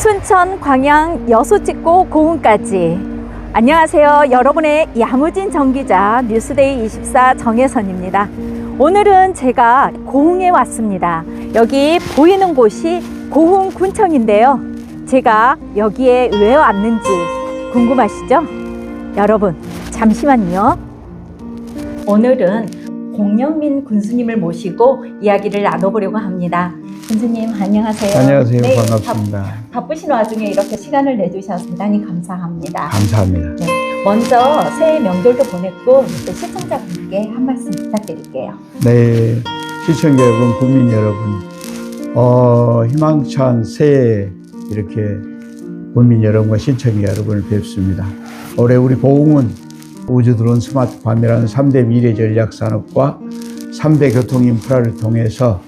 순천, 광양, 여수 찍고 고흥까지. 안녕하세요. 여러분의 야무진 정기자 뉴스데이 24 정혜선입니다. 오늘은 제가 고흥에 왔습니다. 여기 보이는 곳이 고흥군청인데요. 제가 여기에 왜 왔는지 궁금하시죠? 여러분, 잠시만요. 오늘은 공영민 군수님을 모시고 이야기를 나눠보려고 합니다. 군수님, 안녕하세요. 안녕하세요. 네, 반갑습니다. 바쁘신 와중에 이렇게 시간을 내주셔서 대단히 감사합니다. 감사합니다. 네, 먼저 새해 명절도 보냈고 또 시청자분께 한 말씀 부탁드릴게요. 네, 시청자 여러분, 국민 여러분, 희망찬 새해 이렇게 국민 여러분과 시청자 여러분을 뵙습니다. 올해 우리 고흥은 우주 드론 스마트팜이라는 3대 미래 전략 산업과 3대 교통 인프라를 통해서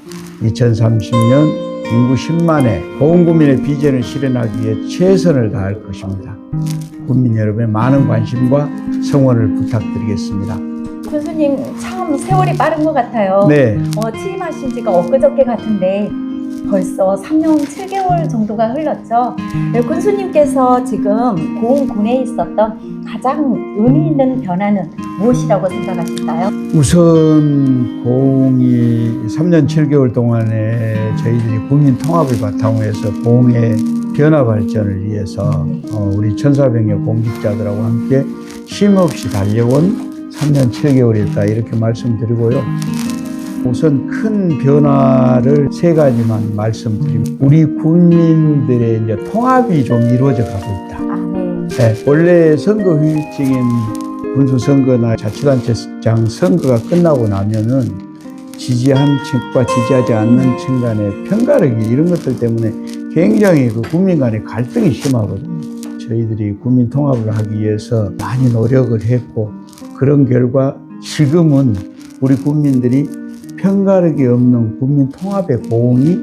2030년 인구 10만의 고흥 구민의 비전을 실현하기 위해 최선을 다할 것입니다. 국민 여러분의 많은 관심과 성원을 부탁드리겠습니다. 군수님, 참 세월이 빠른 것 같아요. 네. 취임하신 지가 엊그저께 같은데 벌써 3년 7개월 정도가 흘렀죠. 네, 군수님께서 지금 고흥군에 있었던 가장 의미 있는 변화는 무엇이라고 생각하실까요? 우선 고흥이 3년 7개월 동안에 저희들이 국민 통합을 바탕으로 해서 고흥의 변화 발전을 위해서 우리 1,400여 공직자들하고 함께 쉼없이 달려온 3년 7개월이었다 이렇게 말씀드리고요. 우선 큰 변화를 세 가지만 말씀드립니다. 우리 국민들의 이제 통합이 좀 이루어져 가고 있다. 네, 원래 선거 후유증인 군수선거나 자치단체장 선거가 끝나고 나면은 지지한 층과 지지하지 않는 층 간의 편가르기 이런 것들 때문에 굉장히 그 국민 간의 갈등이 심하거든요. 저희들이 국민 통합을 하기 위해서 많이 노력을 했고 그런 결과 지금은 우리 국민들이 편가르기 없는 국민 통합의 고흥이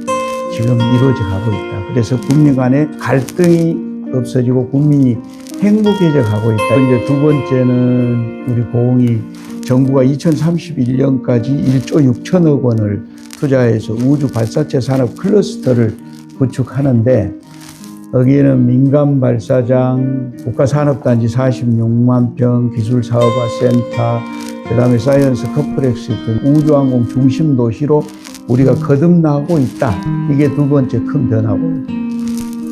지금 이루어져 가고 있다. 그래서 국민 간의 갈등이 없어지고 국민이 행복해져 가고 있다. 이제 두 번째는 우리 고흥이 정부가 2031년까지 1조 6천억 원을 투자해서 우주 발사체 산업 클러스터를 구축하는데 여기에는 민간 발사장, 국가산업단지 46만 평, 기술사업화 센터, 그다음에 사이언스 컴플렉스 등 우주항공 중심 도시로 우리가 거듭나고 있다. 이게 두 번째 큰 변화고요.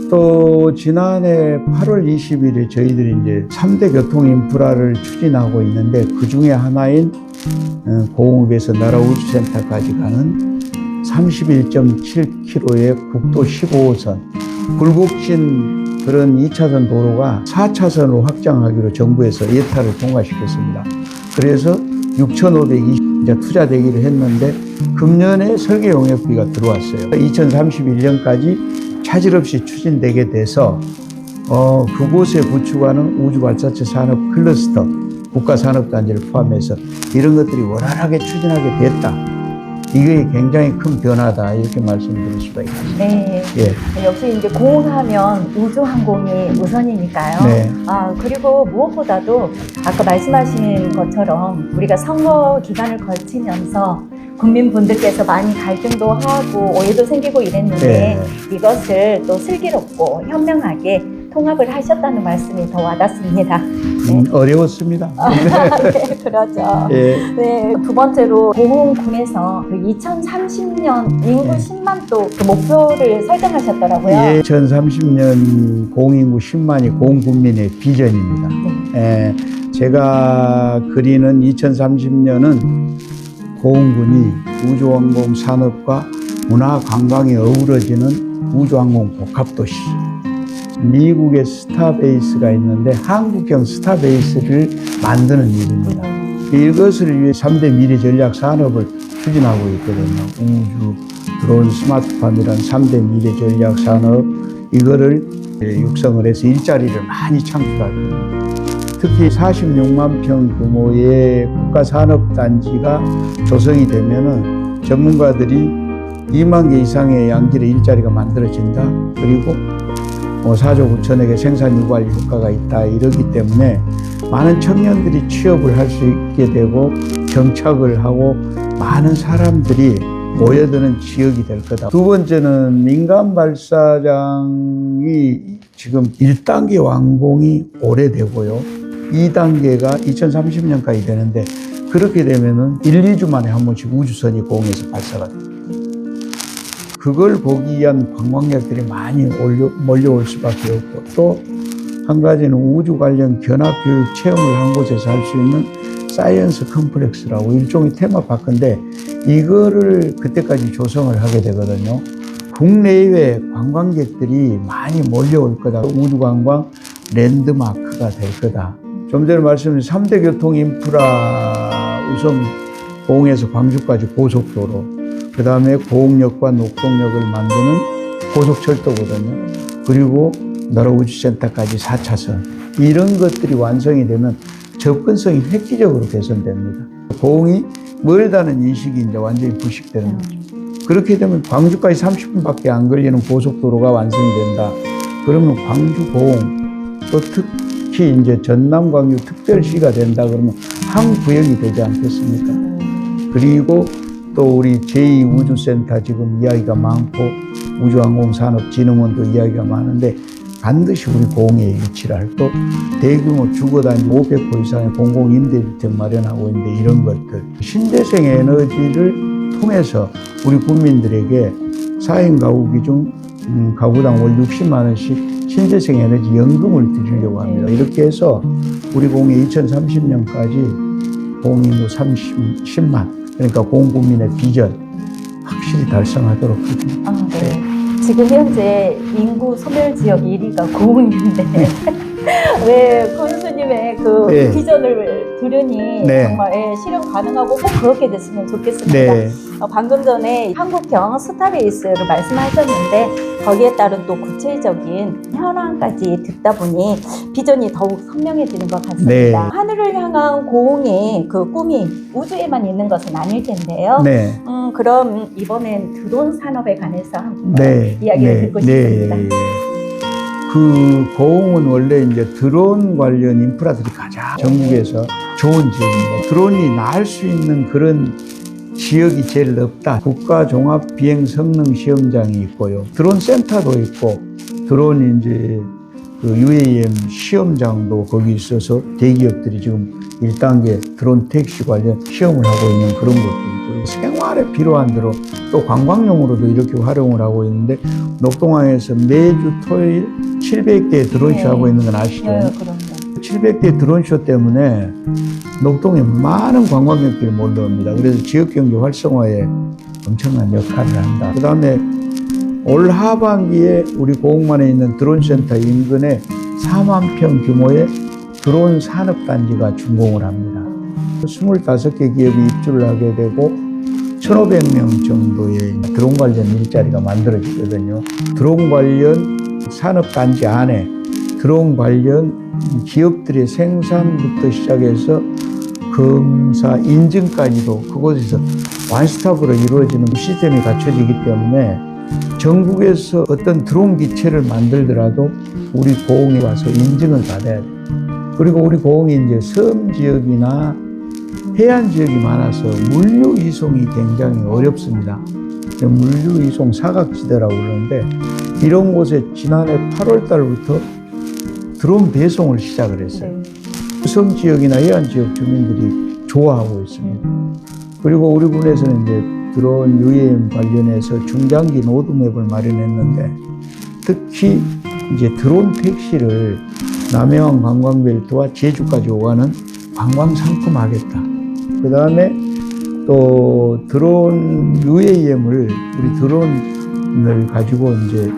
또 지난해 8월 20일에 저희들이 이제 3대 교통 인프라를 추진하고 있는데 그 중에 하나인 고흥읍에서 나라우주센터까지 가는 31.7km의 국도 15호선 굴곡진 그런 2차선 도로가 4차선으로 확장하기로 정부에서 예타를 통과시켰습니다. 그래서 6,520 이제 투자되기로 했는데 금년에 설계 용역비가 들어왔어요. 2031년까지 차질 없이 추진되게 돼서 그곳에 구축하는 우주 발사체 산업 클러스터, 국가산업단지를 포함해서 이런 것들이 원활하게 추진하게 됐다. 이게 굉장히 큰 변화다 이렇게 말씀드릴 수가 있습니다. 네. 예. 역시 이제 고흥하면 우주항공이 우선이니까요. 네. 그리고 무엇보다도 아까 말씀하신 것처럼 우리가 선거 기간을 거치면서 국민분들께서 많이 갈등도 하고 오해도 생기고 이랬는데 네. 이것을 또 슬기롭고 현명하게 통합을 하셨다는 말씀이 더 와닿습니다. 네. 어려웠습니다. 네, 그렇죠. 예. 네, 두 번째로 고흥군에서 2030년 인구 10만 또 그 목표를 설정하셨더라고요. 예, 2030년 고흥인구 10만이 고흥군민의 비전입니다. 네. 제가 그리는 2030년은 고흥군이 우주항공 산업과 문화 관광이 어우러지는 우주항공 복합도시. 미국의 스타베이스가 있는데 한국형 스타베이스를 만드는 일입니다. 이것을 위해 3대 미래 전략 산업을 추진하고 있거든요. 우주, 드론, 스마트팜이라는 3대 미래 전략 산업 이거를 육성을 해서 일자리를 많이 창출할 겁니다. 특히 46만 평 규모의 국가산업단지가 조성이 되면은 전문가들이 2만 개 이상의 양질의 일자리가 만들어진다. 그리고 4조 9천억의 생산 유발 효과가 있다. 이러기 때문에 많은 청년들이 취업을 할 수 있게 되고 정착을 하고 많은 사람들이 모여드는 지역이 될 거다. 두 번째는 민간 발사장이 지금 1단계 완공이 오래되고요. 2단계가 2030년까지 되는데 그렇게 되면은 1, 2주 만에 한 번씩 우주선이 공에서 발사가 됩니다. 그걸 보기 위한 관광객들이 많이 몰려올 수밖에 없고 또 한 가지는 우주 관련 견학교육 체험을 한 곳에서 할 수 있는 사이언스 컴플렉스라고 일종의 테마파크인데 이거를 그때까지 조성을 하게 되거든요. 국내외 관광객들이 많이 몰려올 거다. 우주관광 랜드마크가 될 거다. 좀 전에 말씀드린 3대 교통 인프라 우선 고흥에서 광주까지 고속도로, 그 다음에 고흥역과 녹동역을 만드는 고속철도거든요. 그리고 나라우주센터까지 4차선. 이런 것들이 완성이 되면 접근성이 획기적으로 개선됩니다. 고흥이 멀다는 인식이 이제 완전히 부식되는 거죠. 그렇게 되면 광주까지 30분밖에 안 걸리는 고속도로가 완성이 된다. 그러면 광주, 고흥, 또 특히 이제 전남, 광주 특별시가 된다 그러면 한 구역이 되지 않겠습니까? 그리고 또 우리 제2우주센터 지금 이야기가 많고 우주항공산업진흥원도 이야기가 많은데 반드시 우리 고흥에 위치를 할 또 대규모 주거단지 500호 이상의 공공임대주택 마련하고 있는데 이런 것들 신재생 에너지를 통해서 우리 국민들에게 4인 가구 기준 가구당 월 60만 원씩 신재생 에너지 연금을 드리려고 합니다. 이렇게 해서 우리 고흥에 2030년까지 고흥인구 10만 그러니까 고흥 국민의 비전 확실히 달성하도록 하겠습니다. 네. 지금 현재 인구 소멸 지역 1위가 고흥인데 왜 군수님의 그 네. 비전을 들으니 네. 정말 실현 가능하고 꼭 그렇게 됐으면 좋겠습니다. 네. 방금 전에 한국형 스타베이스를 말씀하셨는데 거기에 따른 또 구체적인 현황까지 듣다 보니 비전이 더욱 선명해지는 것 같습니다. 네. 하늘을 향한 고흥의 그 꿈이 우주에만 있는 것은 아닐 텐데요. 네. 그럼 이번엔 드론 산업에 관해서 한번 네. 이야기를 네. 듣고 싶습니다. 네. 그 고흥은 원래 이제 드론 관련 인프라들이 가장 전국에서 좋은 지역입니다. 드론이 날 수 있는 그런 지역이 제일 넓다. 국가종합비행성능시험장이 있고요. 드론 센터도 있고, 드론 이제 그 UAM 시험장도 거기 있어서 대기업들이 지금 1단계 드론 택시 관련 시험을 하고 있는 그런 것도 있고, 생활에 필요한 드론, 또 관광용으로도 이렇게 활용을 하고 있는데, 녹동항에서 매주 토요일 700대 드론쇼 하고 있는 건 아시죠? 네, 그럼요. 700대 드론쇼 때문에 녹동에 많은 관광객들이 몰려옵니다. 그래서 지역경제 활성화에 엄청난 역할을 한다. 그 다음에 올 하반기에 우리 고흥만에 있는 드론센터 인근에 4만 평 규모의 드론 산업단지가 준공을 합니다. 25개 기업이 입주를 하게 되고 1,500명 정도의 드론 관련 일자리가 만들어지거든요. 드론 관련 산업단지 안에 드론 관련 기업들의 생산부터 시작해서 검사, 인증까지도 그곳에서 완스톱으로 이루어지는 시스템이 갖춰지기 때문에 전국에서 어떤 드론 기체를 만들더라도 우리 고흥에 와서 인증을 받아야 돼요. 그리고 우리 고흥이 이제 섬 지역이나 해안 지역이 많아서 물류 이송이 굉장히 어렵습니다. 물류 이송 사각지대라고 그러는데 이런 곳에 지난해 8월 달부터 드론 배송을 시작을 했어요. 네. 섬 지역이나 해안 지역 주민들이 좋아하고 있습니다. 그리고 우리 군에서는 이제 드론 UAM 관련해서 중장기 로드맵을 마련했는데 특히 이제 드론 택시를 남해안 관광벨트와 제주까지 오가는 관광 상품 하겠다. 그 다음에 또 드론 UAM을 우리 드론을 가지고 이제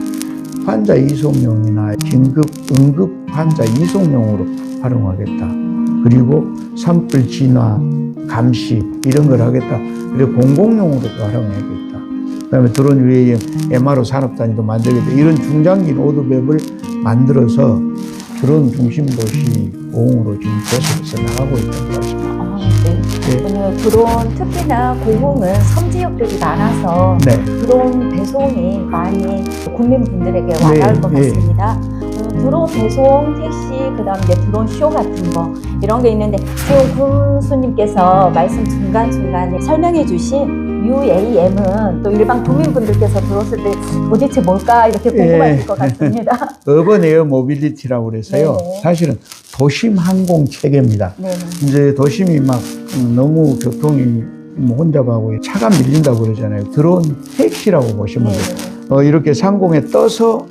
환자 이송용이나 긴급 응급 환자 이송용으로 활용하겠다. 그리고 산불 진화, 감시 이런 걸 하겠다. 그리고 공공용으로도 활용하겠다. 그다음에 드론 UAM, MRO 산업단지도 만들겠다. 이런 중장기 로드맵을 만들어서 드론 중심 도시 고흥으로 지금 계속해서 나가고 있는 것 같습니다. 네. 오늘 드론 특히나 고흥은 섬 지역들이 많아서 네. 드론 배송이 많이 국민분들에게 와닿을 것 같습니다. 드론 배송, 택시, 그 다음 이제 드론 쇼 같은 거 이런 게 있는데 지금 군수님께서 말씀 중간중간에 설명해 주신 UAM은 또 일반 국민분들께서 들었을 때 도대체 뭘까 이렇게 궁금하실 것 같습니다. 어번 에어 모빌리티라고 그래서요. 네네. 사실은 도심 항공 체계입니다. 네네. 이제 도심이 막 너무 교통이 뭐 혼잡하고 차가 밀린다고 그러잖아요. 드론 택시라고 보시면 돼요. 네네. 이렇게 상공에 떠서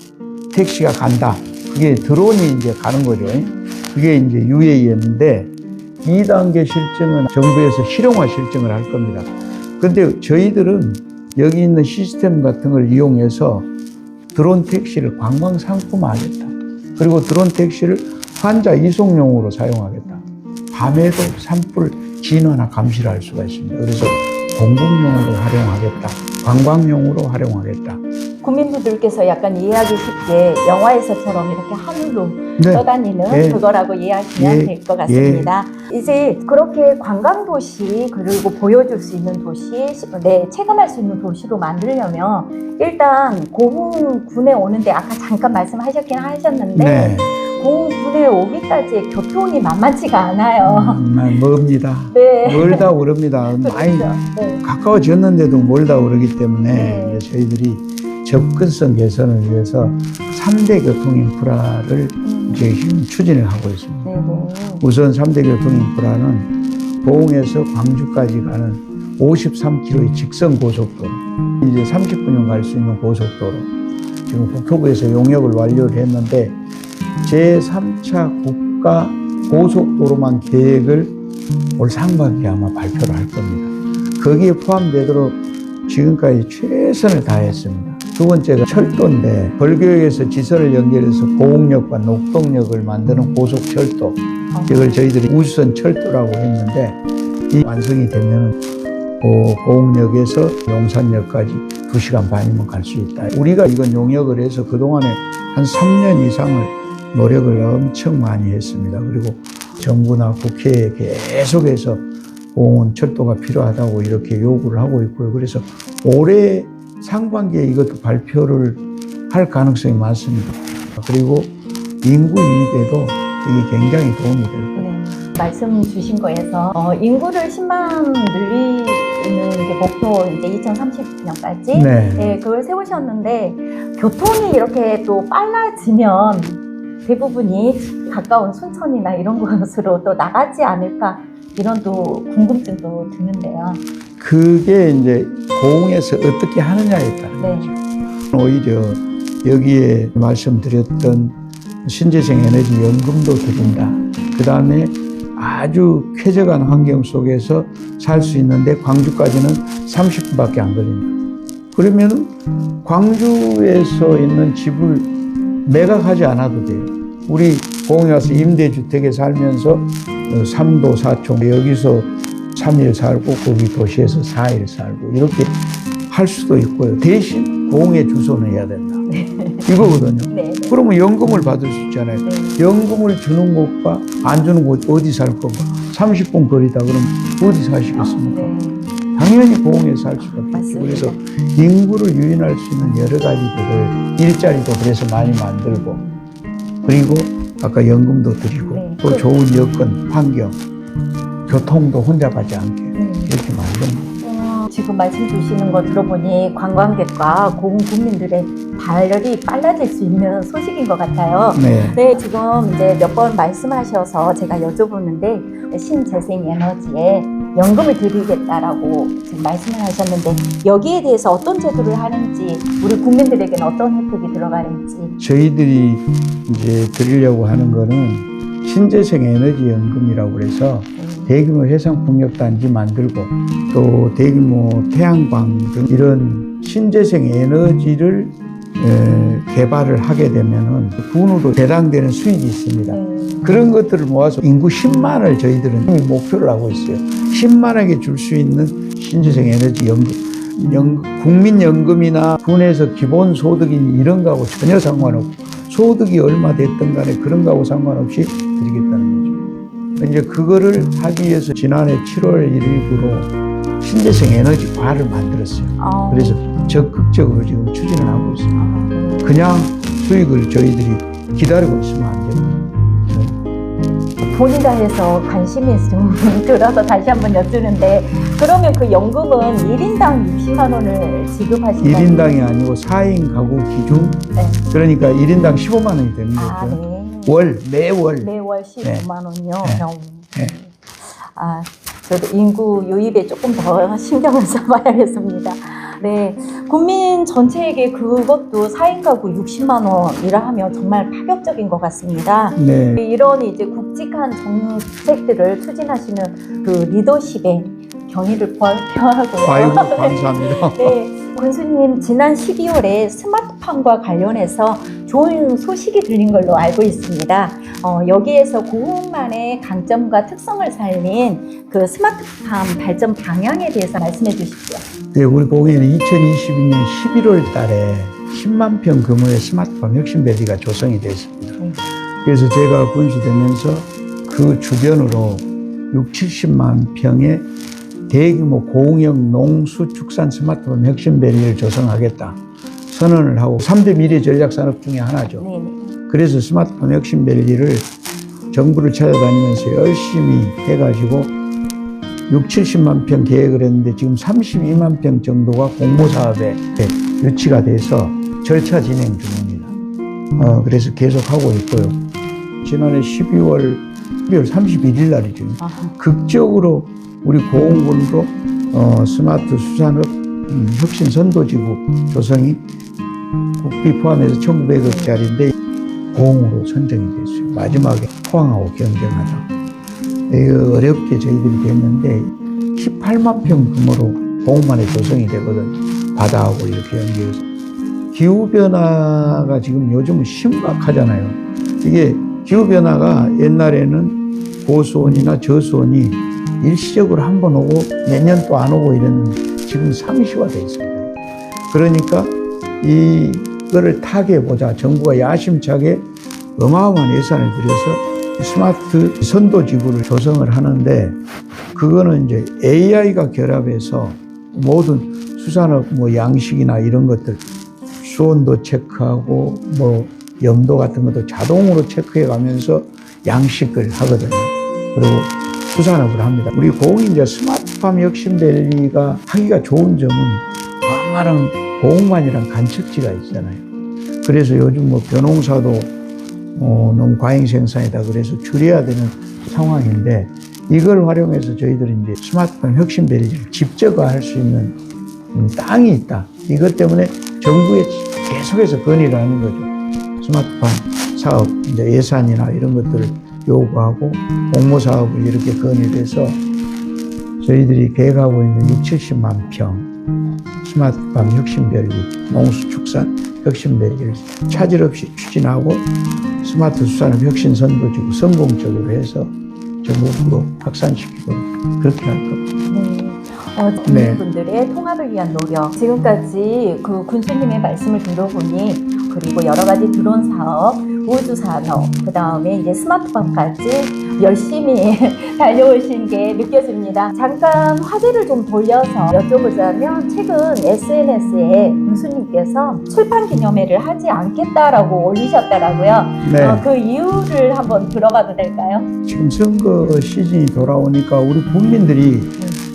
택시가 간다. 그게 드론이 이제 가는 거죠. 그게 이제 UAM인데 2단계 실증은 정부에서 실용화 실증을 할 겁니다. 근데 저희들은 여기 있는 시스템 같은 걸 이용해서 드론 택시를 관광 상품화하겠다. 그리고 드론 택시를 환자 이송용으로 사용하겠다. 밤에도 산불 진화나 감시를 할 수가 있습니다. 그래서 공공용으로 활용하겠다. 관광용으로 활용하겠다. 국민분들께서 약간 이해하기 쉽게 영화에서처럼 이렇게 하늘로 네. 떠다니는 예. 그거라고 이해하시면 예. 될 것 같습니다. 이제 그렇게 관광도시 그리고 보여줄 수 있는 도시, 체감할 수 있는 도시로 만들려면 일단 고흥군에 오는데 아까 잠깐 말씀하셨긴 하셨는데 네. 고흥군에 오기까지의 교통이 만만치가 않아요. 멉니다. 네. 멀다 그럽니다. 많이 그렇죠. 네. 가까워졌는데도 멀다 그러기 때문에 네. 이제 저희들이 접근성 개선을 위해서 3대 교통 인프라를 이제 지금 추진을 하고 있습니다. 네네. 우선 3대 교통 인프라는 고흥에서 광주까지 가는 53km의 직선 고속도로, 이제 30분이면 갈 수 있는 고속도로, 지금 국토부에서 용역을 완료를 했는데 제3차 국가 고속도로망 계획을 올 상반기에 아마 발표를 할 겁니다. 거기에 포함되도록 지금까지 최선을 다했습니다. 두 번째가 철도인데 벌교역에서 지선을 연결해서 고흥역과 녹동역을 만드는 고속철도, 이걸 저희들이 우선 철도라고 했는데 이 완성이 되면 고흥역에서 용산역까지 2시간 반이면 갈 수 있다. 우리가 이건 용역을 해서 그동안에 한 3년 이상을 노력을 엄청 많이 했습니다. 그리고 정부나 국회에 계속해서 고흥은 철도가 필요하다고 이렇게 요구를 하고 있고요. 그래서 올해 상반기에 이것도 발표를 할 가능성이 많습니다. 그리고 인구 유입에도 이게 굉장히 도움이 될 거예요. 네. 말씀 주신 거에서 인구를 10만 늘리는 게 목표 이제 2030년까지 네. 네, 그걸 세우셨는데 교통이 이렇게 또 빨라지면 대부분이 가까운 순천이나 이런 곳으로 또 나가지 않을까 이런 또 궁금증도 드는데요. 그게 이제 고흥에서 어떻게 하느냐에 따른 네. 거죠. 오히려 여기에 말씀드렸던 신재생 에너지 연금도 드린다. 그 다음에 아주 쾌적한 환경 속에서 살 수 있는데 광주까지는 30분밖에 안 걸린다. 그러면 광주에서 있는 집을 매각하지 않아도 돼요. 우리 고흥에 와서 임대주택에 살면서 3도 4촌 여기서 3일 살고 거기 도시에서 4일 살고 이렇게 할 수도 있고요. 대신 고흥에 주소는 해야 된다. 이거거든요. 네. 그러면 연금을 받을 수 있잖아요. 네. 연금을 주는 곳과 안 주는 곳 어디 살 건가? 30분 거리다 그러면 어디 사시겠습니까? 네. 당연히 고흥에 살 수밖에 없죠. 맞습니다. 그래서 인구를 유인할 수 있는 여러 가지들을 일자리도 그래서 많이 만들고 그리고 아까 연금도 드리고 네. 또 좋은 여건, 환경, 교통도 혼잡하지 않게 네. 이렇게 만듭니다. 지금 말씀 주시는 거 들어보니 관광객과 고흥 국민들의 발열이 빨라질 수 있는 소식인 것 같아요. 네. 네, 지금 이제 몇 번 말씀하셔서 제가 여쭤보는데 신재생 에너지에 연금을 드리겠다라고 지금 말씀을 하셨는데 여기에 대해서 어떤 제도를 하는지 우리 국민들에게는 어떤 혜택이 들어가는지 저희들이 이제 드리려고 하는 거는 신재생 에너지 연금이라고 그래서 대규모 해상풍력단지 만들고 또 대규모 태양광 등 이런 신재생 에너지를 개발을 하게 되면은 군으로 배당되는 수익이 있습니다. 그런 것들을 모아서 인구 10만을 저희들은 이미 목표를 하고 있어요. 10만에게 줄 수 있는 신재생 에너지 연금. 국민연금이나 군에서 기본소득이 이런 거하고 전혀 상관없고 소득이 얼마 됐든 간에 그런 거하고 상관없이 드리겠다는 거죠. 이제 그거를 하기 위해서 지난해 7월 1일부로 신재생 에너지 과를 만들었어요. 그래서 적극적으로 지금 추진을 하고 있습니다. 그냥 수익을 저희들이 기다리고 있으면 안 됩니다. 본이라 해서 관심이 좀 들어서 다시 한번 여쭈는데, 그러면 그 연금은 1인당 60만 원을 지급하시는 1인당이 아니고 4인 가구 기준. 네. 그러니까 1인당 15만 원이 되는 거죠. 아, 네. 매월. 매월 15만 원이요. 네. 아, 저도 인구 유입에 조금 더 신경을 써봐야겠습니다. 네, 국민 전체에게 그것도 4인 가구 60만 원이라 하면 정말 파격적인 것 같습니다. 네. 이런 이제 굵직한 정책들을 추진하시는 그 리더십에 경의를 표하고요. 아이고, 감사합니다. 네, 군수님 지난 12월에 스마트팜과 관련해서 좋은 소식이 들린 걸로 알고 있습니다. 여기에서 고흥만의 강점과 특성을 살린 그 스마트팜 발전 방향에 대해서 말씀해 주십시오. 네, 우리 공연은 2022년 11월 달에 10만 평 규모의 스마트팜 혁신밸리가 조성이 됐습니다. 그래서 제가 군수되면서 그 주변으로 6, 70만 평의 대규모 고흥형 농수축산 스마트팜 혁신밸리를 조성하겠다 선언을 하고 3대 미래 전략 산업 중에 하나죠. 네네. 그래서 스마트팜 혁신밸리를 정부를 찾아다니면서 열심히 해가지고 6, 70만 평 계획을 했는데 지금 32만 평 정도가 공모사업에 유치가 돼서 절차 진행 중입니다. 그래서 계속 하고 있고요. 지난해 12월 31일 날이죠. 극적으로 우리 고흥군으로 스마트 수산업 혁신 선도지구 조성이 국비 포함해서 1,900억짜리인데 고흥으로 선정이 됐어요. 마지막에 포항하고 경쟁하자. 이거 어렵게 저희들이 됐는데 18만 평 규모로 고흥만에 조성이 되거든요. 바다하고 이렇게 연계해서. 기후변화가 지금 요즘은 심각하잖아요. 이게 기후변화가 옛날에는 고수온이나 저수온이 일시적으로 한 번 오고 몇 년 또 안 오고 이랬는데 지금 상시화되어 있습니다. 그러니까 이거를 타개해보자. 정부가 야심차게 어마어마한 예산을 들여서 스마트 선도지구를 조성을 하는데 그거는 이제 AI가 결합해서 모든 수산업 양식이나 이런 것들 수온도 체크하고 염도 같은 것도 자동으로 체크해 가면서 양식을 하거든요. 그리고 수산업을 합니다. 우리 고흥이 이제 스마트팜 혁신밸리가 하기가 좋은 점은 광활한 고흥만이란 간척지가 있잖아요. 그래서 요즘 벼농사도 너무 과잉 생산이다 그래서 줄여야 되는 상황인데 이걸 활용해서 저희들이 이제 스마트팜 혁신밸리를 집적화할 수 있는 땅이 있다. 이것 때문에 정부에 계속해서 건의를 하는 거죠. 스마트팜 사업 이제 예산이나 이런 것들을 요구하고 공모 사업을 이렇게 건의를 해서 저희들이 계획하고 있는 6, 70만 평 스마트팜 혁신밸리 농수축산 혁신밸리를 차질 없이 추진하고 스마트 수산업 혁신 선도지구 성공적으로 해서 전국으로 확산시키고 그렇게 할 겁니다. 국민분들의 통합을 위한 노력. 지금까지 그 군수님의 말씀을 들어보니 그리고 여러 가지 드론 사업, 우주 산업, 그 다음에 이제 스마트팜까지 열심히 달려오신 게 느껴집니다. 잠깐 화제를 좀 돌려서 여쭤보자면 최근 SNS에 군수님께서 출판 기념회를 하지 않겠다라고 올리셨더라고요. 네. 그 이유를 한번 들어봐도 될까요? 지금 선거 시즌이 돌아오니까 우리 국민들이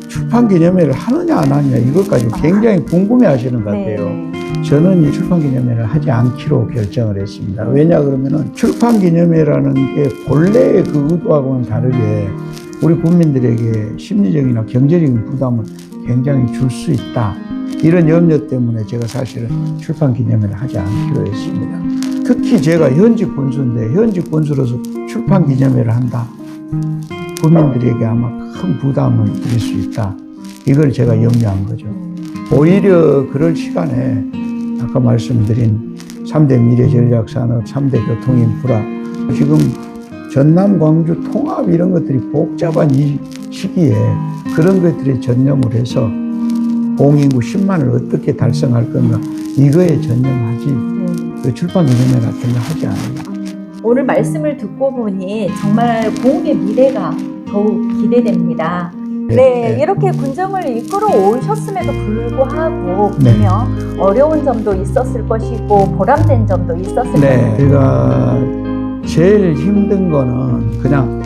출판 기념회를 하느냐 안 하느냐 이것까지 굉장히 궁금해 하시는 것 같아요. 네. 저는 이 출판 기념회를 하지 않기로 결정을 했습니다. 왜냐 그러면은 출판 기념회라는 게 본래의 그 의도하고는 다르게 우리 국민들에게 심리적이나 경제적인 부담을 굉장히 줄 수 있다. 이런 염려 때문에 제가 사실은 출판 기념회를 하지 않기로 했습니다. 특히 제가 현직 군수인데 현직 군수로서 출판 기념회를 한다. 국민들에게 아마 큰 부담을 드릴 수 있다. 이걸 제가 염려한 거죠. 오히려 그럴 시간에 아까 말씀드린 3대 미래 전략 산업, 3대 교통 인프라, 지금 전남 광주 통합 이런 것들이 복잡한 이 시기에 그런 것들에 전념을 해서 공인구 10만을 어떻게 달성할 건가 이거에 전념하지 그 출판 기념회 같은 거 하지 않아요. 오늘 말씀을 듣고 보니 정말 고흥의 미래가 더욱 기대됩니다. 네, 이렇게 군정을 이끌어 오셨음에도 불구하고 보면 어려운 점도 있었을 것이고 보람된 점도 있었을 네, 것이고. 제가 제일 힘든 거는 그냥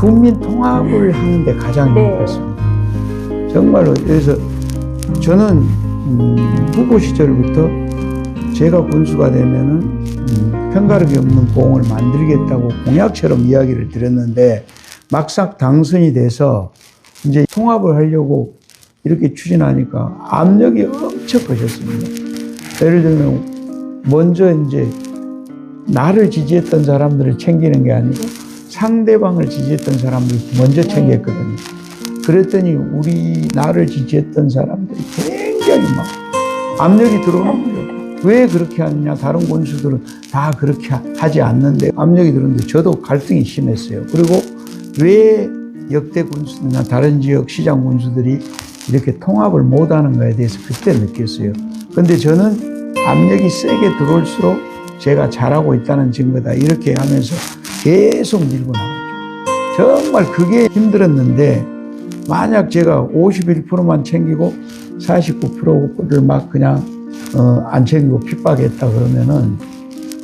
국민 통합을 하는데 가장 네. 힘들었습니다. 정말로. 그래서 저는 후보 시절부터 제가 군수가 되면은 편가르기 없는 공을 만들겠다고 공약처럼 이야기를 드렸는데 막상 당선이 돼서 이제 통합을 하려고 이렇게 추진하니까 압력이 엄청 커졌습니다. 예를 들면 먼저 이제 나를 지지했던 사람들을 챙기는 게 아니고 상대방을 지지했던 사람들 먼저 챙겼거든요. 그랬더니 나를 지지했던 사람들이 굉장히 막 압력이 들어오는 거예요. 왜 그렇게 하느냐? 다른 군수들은 다 그렇게 하지 않는데 압력이 들었는데 저도 갈등이 심했어요. 그리고 왜 역대 군수나 다른 지역 시장 군수들이 이렇게 통합을 못하는 거에 대해서 그때 느꼈어요. 근데 저는 압력이 세게 들어올수록 제가 잘하고 있다는 증거다. 이렇게 하면서 계속 밀고 나가죠. 정말 그게 힘들었는데 만약 제가 51%만 챙기고 49%를 막 그냥 안 챙기고 핍박했다 그러면은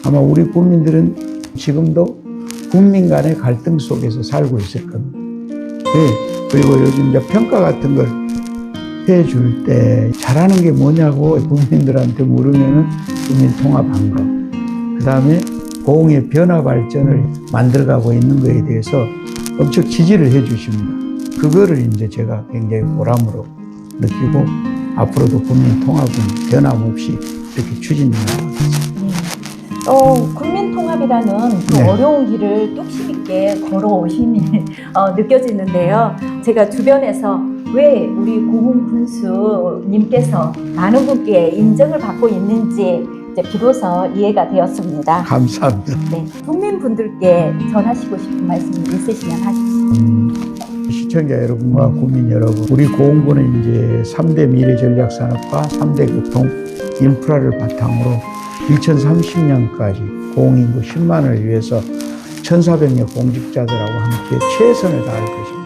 아마 우리 국민들은 지금도 국민 간의 갈등 속에서 살고 있을 겁니다. 네. 그리고 요즘 이제 평가 같은 걸 해줄 때 잘하는 게 뭐냐고 국민들한테 물으면은 국민 통합한 거. 그 다음에 고흥의 변화 발전을 만들어가고 있는 거에 대해서 엄청 지지를 해 주십니다. 그거를 이제 제가 굉장히 보람으로 느끼고 앞으로도 국민 통합은 변함없이 이렇게 추진해 나가겠습니다. 국민 통합이라는 그 네. 어려운 길을 뚝심 있게 걸어오심이 느껴지는데요. 제가 주변에서 왜 우리 고흥 군수님께서 많은 분께 인정을 받고 있는지 이제 비로소 이해가 되었습니다. 감사합니다. 네, 국민분들께 전하시고 싶은 말씀 있으시면 하십시오. 시청자 여러분과 국민 여러분, 우리 고흥군은 이제 3대 미래전략산업과 3대 교통 인프라를 바탕으로 2030년까지 고흥인구 10만을 위해서 1,400여 공직자들하고 함께 최선을 다할 것입니다.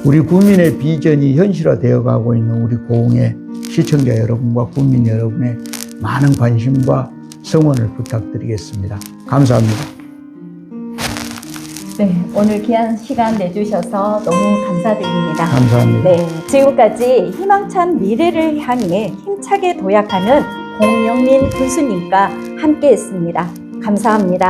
우리 국민의 비전이 현실화되어 가고 있는 우리 고흥의 시청자 여러분과 국민 여러분의 많은 관심과 성원을 부탁드리겠습니다. 감사합니다. 네, 오늘 귀한 시간 내주셔서 너무 감사드립니다. 감사합니다. 네, 지금까지 희망찬 미래를 향해 힘차게 도약하는 공영민 군수님과 함께했습니다. 감사합니다.